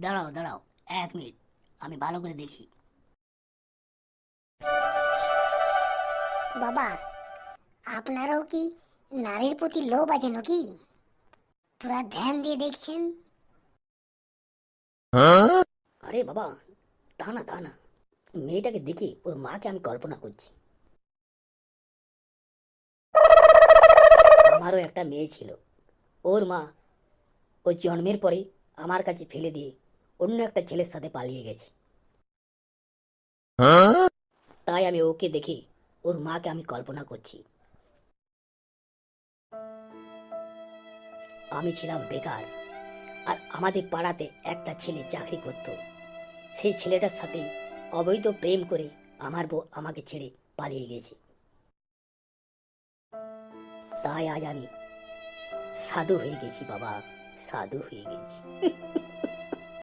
দাঁড়াও দাঁড়াও, 1 মিনিট, আমি ভালো করে দেখি। বাবা, আপনারও কি নারীর প্রতি লোভ আছে নাকি? পুরা ধ্যান দিয়ে দেখছেন। আরে বাবা, তা না তা না, মেয়েটাকে দেখে ওর মাকে আমি কল্পনা করছি। আমারও একটা মেয়ে ছিল, ওর মা ওই জন্মের পরে আমার কাছে ফেলে দিয়ে অন্য একটা ছেলের সাথে পালিয়ে গেছে। তাই আমি ওকে দেখে ওর মাকে আমি কল্পনা করছি। আমি ছিলাম বেকার, আর আমাদের পাড়াতে একটা ছেলে চাকরি করত। সেই ছেলেটার সাথে অবৈধ প্রেম করে আমার বউ আমাকে ছেড়ে পালিয়ে গেছে। তাই আজ আমি সাধু হয়ে গেছি বাবা, সাধু হয়ে গেছি।